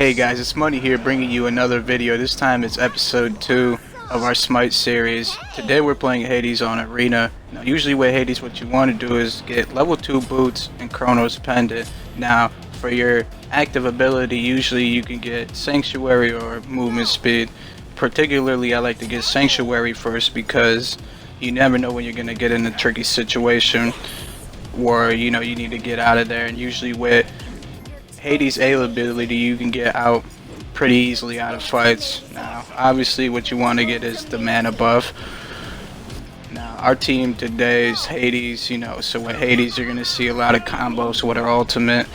Hey guys, it's Money here bringing you another video. This time it's episode 2 of our Smite series. Today we're playing Hades on Arena. Now usually with Hades what you want to do is get level 2 boots and Chronos Pendant. Now for your active ability usually you can get Sanctuary or Movement Speed. Particularly I like to get Sanctuary first because you never know when you're going to get in a tricky situation where you need to get out of there, and usually with Hades' A ability, you can get out pretty easily out of fights. Now, obviously, what you want to get is the mana buff. Now, our team today is Hades, so with Hades, you're going to see a lot of combos with our ultimate.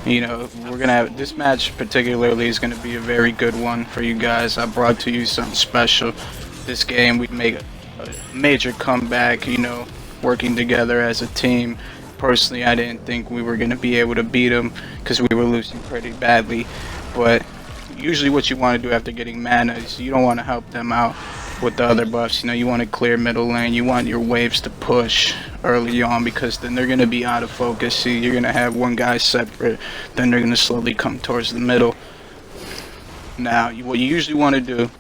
We're going to have this match, particularly, is going to be a very good one for you guys. I brought to you something special. This game, we make a major comeback, working together as a team. Personally, I didn't think we were going to be able to beat them because we were losing pretty badly. But usually what you want to do after getting mana is you don't want to help them out with the other buffs. You want to clear middle lane. You want your waves to push early on because then they're going to be out of focus. See, you're going to have one guy separate, then they're going to slowly come towards the middle. Now, what you usually want to do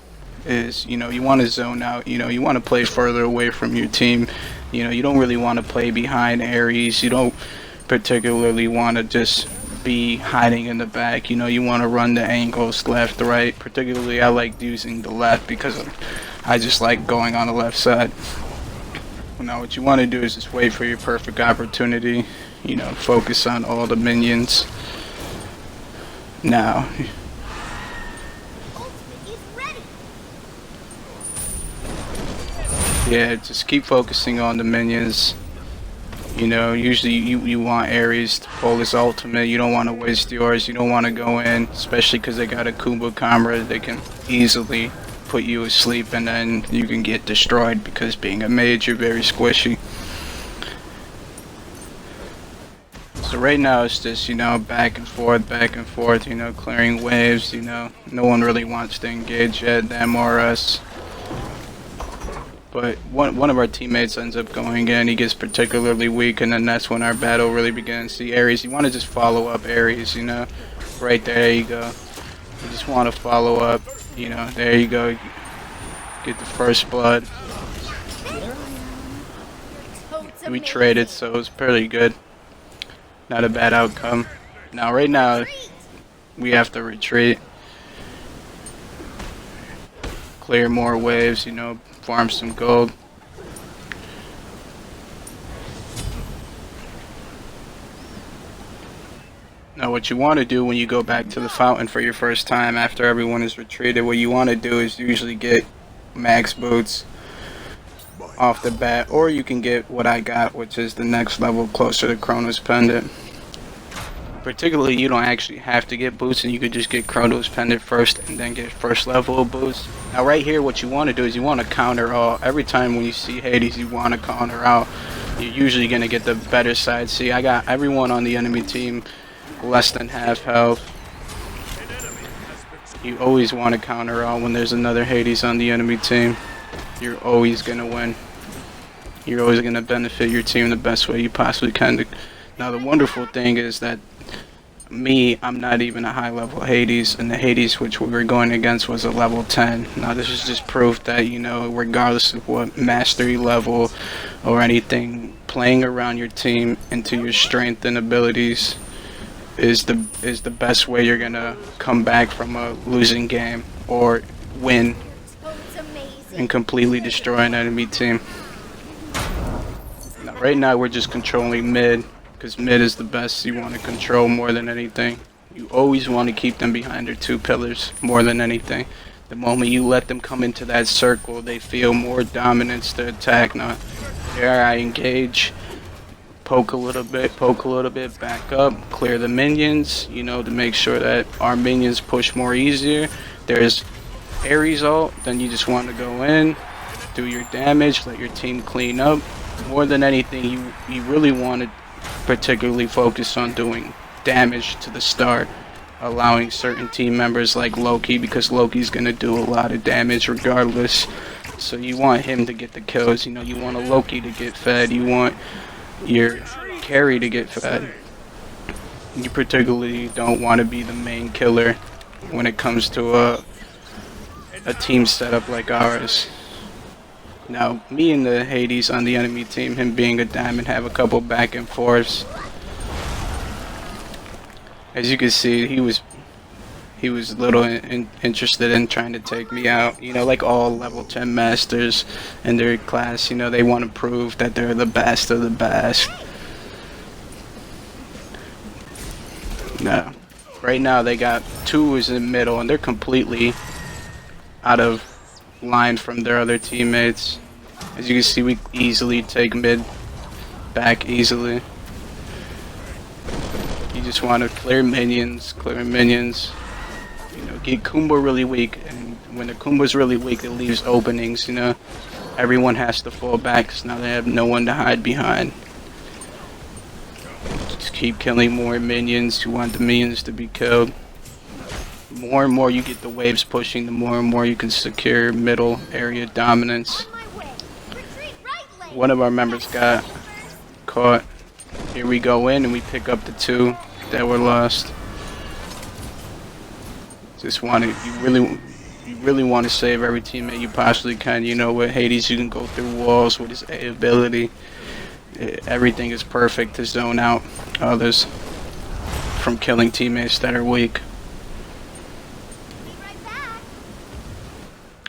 is, you want to zone out. You want to play further away from your team. You don't really want to play behind Ares. You don't particularly want to just be hiding in the back. You want to run the angles left, right. Particularly, I like using the left because I just like going on the left side. Now, what you want to do is just wait for your perfect opportunity. Focus on all the minions. Now, yeah, just keep focusing on the minions. Usually you want Ares to pull his ultimate. You don't want to waste yours. You don't want to go in, especially because they got a Kumba Kamra. They can easily put you asleep and then you can get destroyed because being a mage, you're very squishy. So right now it's just, back and forth, clearing waves, no one really wants to engage yet, them or us. But one of our teammates ends up going in, he gets particularly weak, and then that's when our battle really begins. See, Ares, you want to just follow up Ares, right there you go. You just want to follow up, there you go. Get the first blood. We traded, so it was pretty good. Not a bad outcome. Now, right now, we have to retreat. Clear more waves, farm some gold. Now what you want to do when you go back to the fountain for your first time after everyone is retreated, what you want to do is usually get max boots off the bat, or you can get what I got, which is the next level closer to Chronos Pendant. Particularly, you don't actually have to get boots, and you could just get Chronos Pendant first and then get first level of boots. Now right here, what you want to do is you want to counter all. Every time when you see Hades, you want to counter out. You're usually going to get the better side. See, I got everyone on the enemy team less than half health. You always want to counter out when there's another Hades on the enemy team. You're always going to win. You're always going to benefit your team the best way you possibly can. Now the wonderful thing is that I'm not even a high level Hades, and the Hades which we were going against was a level 10. Now this is just proof that, regardless of what mastery level or anything, playing around your team into your strength and abilities is the best way you're gonna come back from a losing game or win and completely destroy an enemy team. Now, right now we're just controlling mid, because mid is the best you want to control more than anything. You always want to keep them behind their 2 pillars more than anything. The moment you let them come into that circle, they feel more dominance to attack. Now, there I engage, poke a little bit, back up, clear the minions, to make sure that our minions push more easier. There's Ares ult, then you just want to go in, do your damage, let your team clean up. More than anything, you really want to particularly focus on doing damage to the start, allowing certain team members like Loki, because Loki's going to do a lot of damage regardless. So you want him to get the kills, you want a Loki to get fed, you want your carry to get fed. You particularly don't want to be the main killer when it comes to a team setup like ours. Now, me and the Hades on the enemy team, him being a diamond, have a couple back and forths. As you can see, he was a little interested in trying to take me out. You know, like all level 10 masters in their class, you know, they want to prove that they're the best of the best. No. Right now they got 2 is in the middle and they're completely out of line from their other teammates. As you can see, we easily take mid back easily. You just want to clear minions. You know, get Kumba really weak, and when the Kumba's really weak, it leaves openings. You know, everyone has to fall back because now they have no one to hide behind. Just keep killing more minions. You want the minions to be killed. More and more you get the waves pushing, the more and more you can secure middle area dominance. One of our members got caught. Here we go in and we pick up the 2 that were lost. Just want to, you really want to save every teammate you possibly can. You know, with Hades you can go through walls with his A ability. Everything is perfect to zone out others from killing teammates that are weak.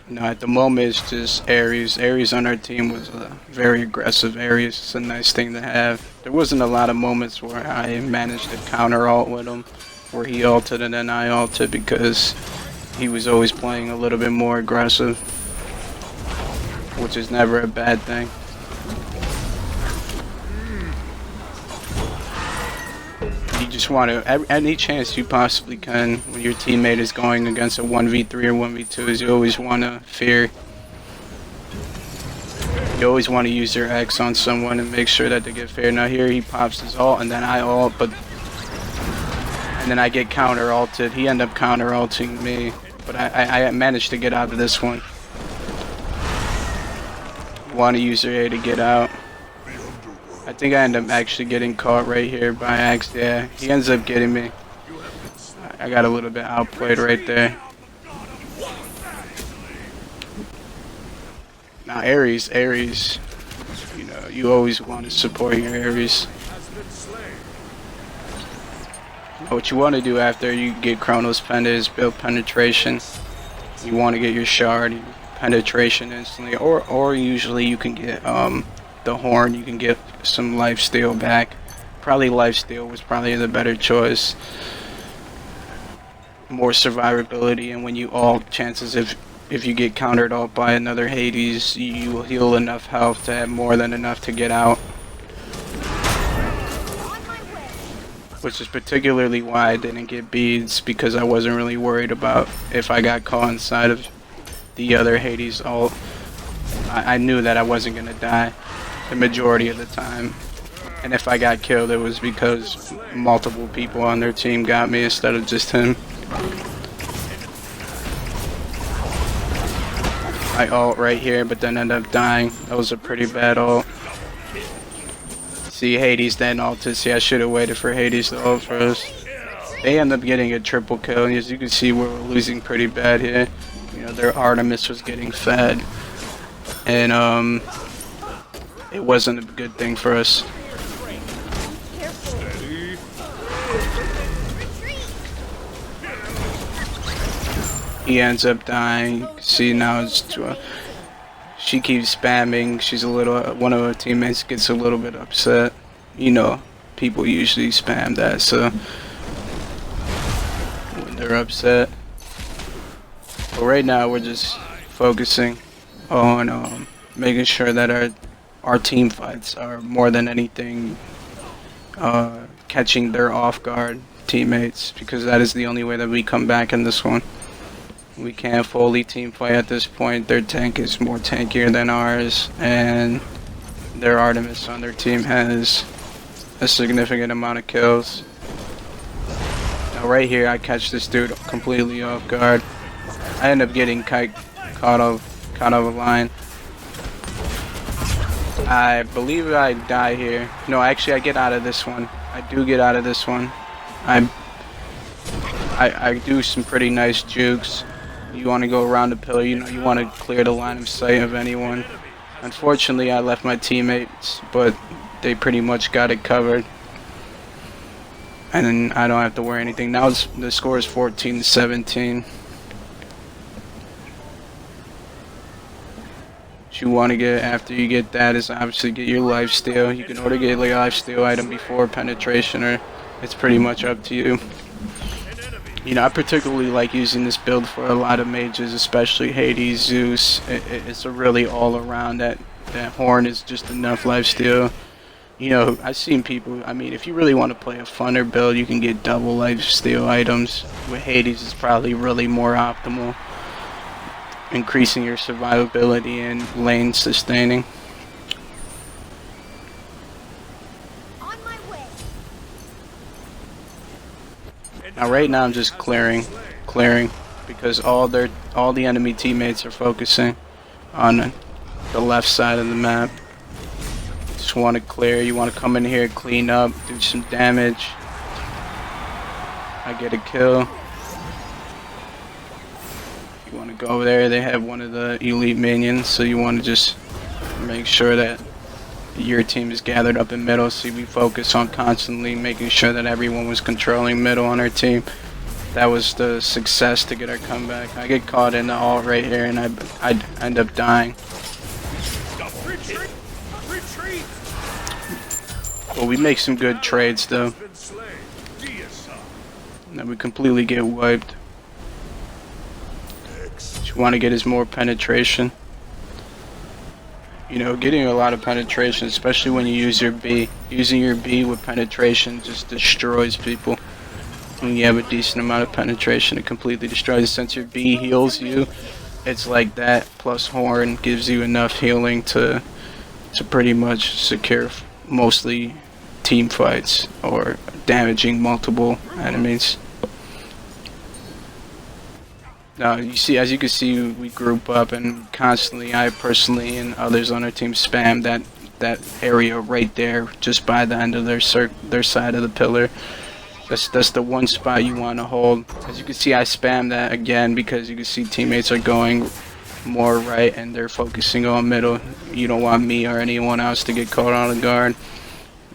No, at the moment it's just Ares. Ares on our team was very aggressive. Ares is a nice thing to have. There wasn't a lot of moments where I managed to counter ult with him, where he ulted and then I ulted, because he was always playing a little bit more aggressive, which is never a bad thing. You just want to, any chance you possibly can, when your teammate is going against a 1v3 or 1v2s, you always want to fear. You always want to use your X on someone and make sure that they get fair. Now here he pops his ult and then I ult, and then I get counter ulted. He ended up counter ulting me, but I managed to get out of this one. You want to use your A to get out. I think I end up actually getting caught right here by Axe. Yeah, he ends up getting me. I got a little bit outplayed right there. Now Ares, you know, you always want to support your Ares. What you want to do after you get Chronos Penta is build penetration. You want to get your shard, penetration instantly, or usually you can get the horn. You can get some lifesteal back. Probably lifesteal was probably the better choice. More survivability, and when you ult, chances if you get countered ult by another Hades, you will heal enough health to have more than enough to get out. Which is particularly why I didn't get beads, because I wasn't really worried about if I got caught inside of the other Hades ult. I knew that I wasn't gonna die the majority of the time, and if I got killed it was because multiple people on their team got me instead of just him. I ult right here but then end up dying. That was a pretty bad ult. See, Hades then ulted. See, I should have waited for Hades to ult first. They end up getting a triple kill, and as you can see we're losing pretty bad here. You know, their Artemis was getting fed, and it wasn't a good thing for us. He ends up dying. See, now it's she keeps spamming. She's a little, one of her teammates gets a little bit upset. You know, people usually spam that, so when they're upset. But right now we're just focusing on making sure that our team fights are more than anything catching their off guard teammates, because that is the only way that we come back in this one. We can't fully team fight at this point. Their tank is more tankier than ours, and their Artemis on their team has a significant amount of kills. Now right here I catch this dude completely off guard. I end up getting caught off a line. I believe I die here. No, actually I get out of this one. I do get out of this one. I do some pretty nice jukes. You want to go around the pillar, you know, you want to clear the line of sight of anyone. Unfortunately, I left my teammates, but they pretty much got it covered. And then I don't have to worry anything. Now the score is 14-17. What you want to get after you get that is obviously get your lifesteal. You can order get like a lifesteal item before penetration, or it's pretty much up to you. You know, I particularly like using this build for a lot of mages, especially Hades, Zeus. It's a really all around that horn is just enough lifesteal. You know, I've seen people, I mean, if you really want to play a funner build, you can get double lifesteal items. With Hades, is probably really more optimal, increasing your survivability and lane sustaining. Now right now I'm just clearing, because all the enemy teammates are focusing on the left side of the map. Just want to clear. You want to come in here, clean up, do some damage. I get a kill. You want to go over there. They have one of the elite minions, so you want to just make sure that your team is gathered up in middle. So we focus on constantly making sure that everyone was controlling middle on our team. That was the success to get our comeback. I get caught in the ult right here, and I end up dying. Well, we make some good trades though. And then we completely get wiped. What you want to get is more penetration. You know, getting a lot of penetration, especially when you use your B. Using your B with penetration just destroys people. When you have a decent amount of penetration, it completely destroys. Since your B heals you, it's like that plus horn gives you enough healing to pretty much secure mostly team fights or damaging multiple enemies. Now you see, as you can see, we group up and constantly, I personally and others on our team spam that area right there, just by the end of their side of the pillar. That's the one spot you want to hold. As you can see, I spam that again because you can see teammates are going more right and they're focusing on middle. You don't want me or anyone else to get caught on guard.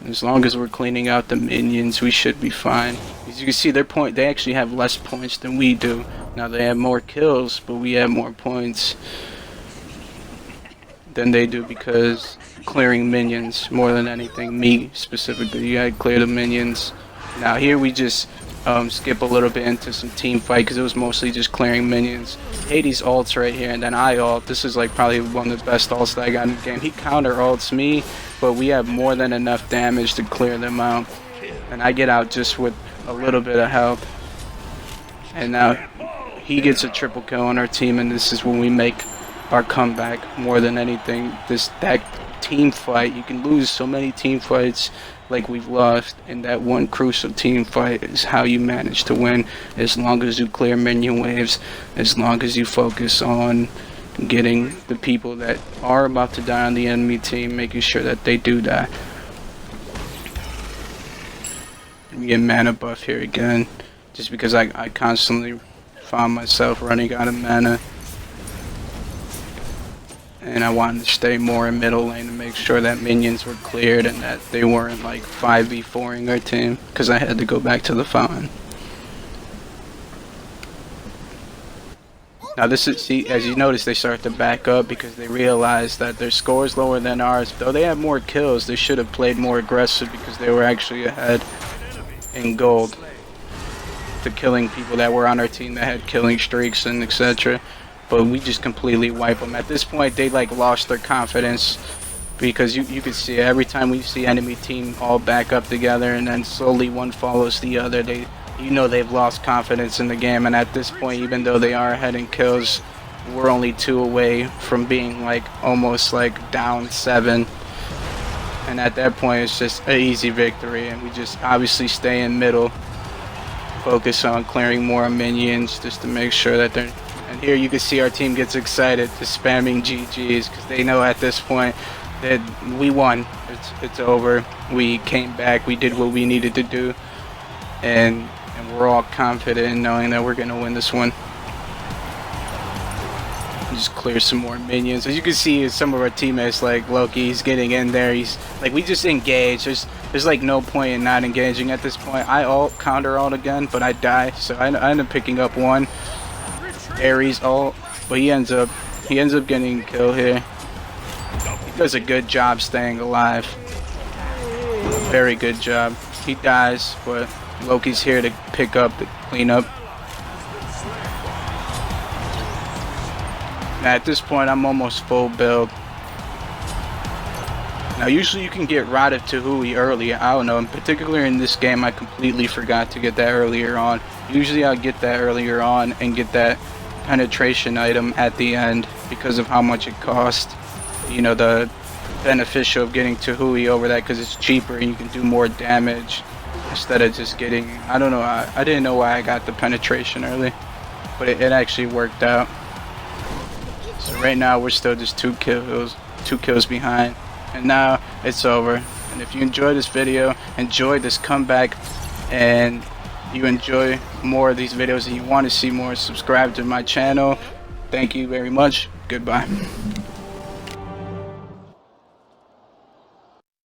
As long as we're cleaning out the minions, we should be fine. As you can see, they actually have less points than we do. Now they have more kills, but we have more points than they do because clearing minions more than anything. Me specifically, you gotta clear the minions. Now here we just skip a little bit into some team fight because it was mostly just clearing minions. Hades ults right here, and then I ult. This is like probably one of the best ults that I got in the game. He counter ults me, but we have more than enough damage to clear them out. And I get out just with a little bit of help. And now he gets a triple kill on our team, and this is when we make our comeback more than anything. That team fight, you can lose so many team fights like we've lost, and that one crucial team fight is how you manage to win, as long as you clear minion waves, as long as you focus on getting the people that are about to die on the enemy team, making sure that they do die. We get mana buff here again, just because I constantly found myself running out of mana. And I wanted to stay more in middle lane to make sure that minions were cleared and that they weren't like 5v4ing our team, because I had to go back to the fountain. Now this is, see, as you notice, they start to back up because they realize that their score is lower than ours. Though they have more kills, they should have played more aggressive because they were actually ahead in gold to killing people that were on our team that had killing streaks and etc. But we just completely wipe them. At this point, they like lost their confidence because you can see every time we see enemy team all back up together and then slowly one follows the other, you know they've lost confidence in the game. And at this point, even though they are ahead in kills, we're only 2 away from being like almost like down 7. And at that point, it's just an easy victory. And we just obviously stay in middle, focus on clearing more minions just to make sure that they're. And here you can see our team gets excited, just spamming GGs because they know at this point that we won. It's over. We came back. We did what we needed to do, and we're all confident in knowing that we're gonna win this one. Just clear some more minions. As you can see, some of our teammates, like Loki, he's getting in there. He's like, we just engage. There's like no point in not engaging at this point. I ult, counter ult again, but I die, so I end up picking up one. Ares ult, but he ends up getting killed here. He does a good job staying alive. Very good job. He dies, but Loki's here to pick up the cleanup. Now at this point, I'm almost full build. Now usually you can get Rod to Hui early. I don't know, in particular in this game, I completely forgot to get that earlier on. Usually I'll get that earlier on and get that penetration item at the end because of how much it costs. You know, the beneficial of getting to Hui over that because it's cheaper and you can do more damage instead of just getting, I don't know, I didn't know why I got the penetration early, but it actually worked out. So right now we're still just two kills behind, and now it's over. And if you enjoyed this video, enjoyed this comeback, and you enjoy more of these videos and you want to see more, subscribe to my channel. Thank you very much. Goodbye.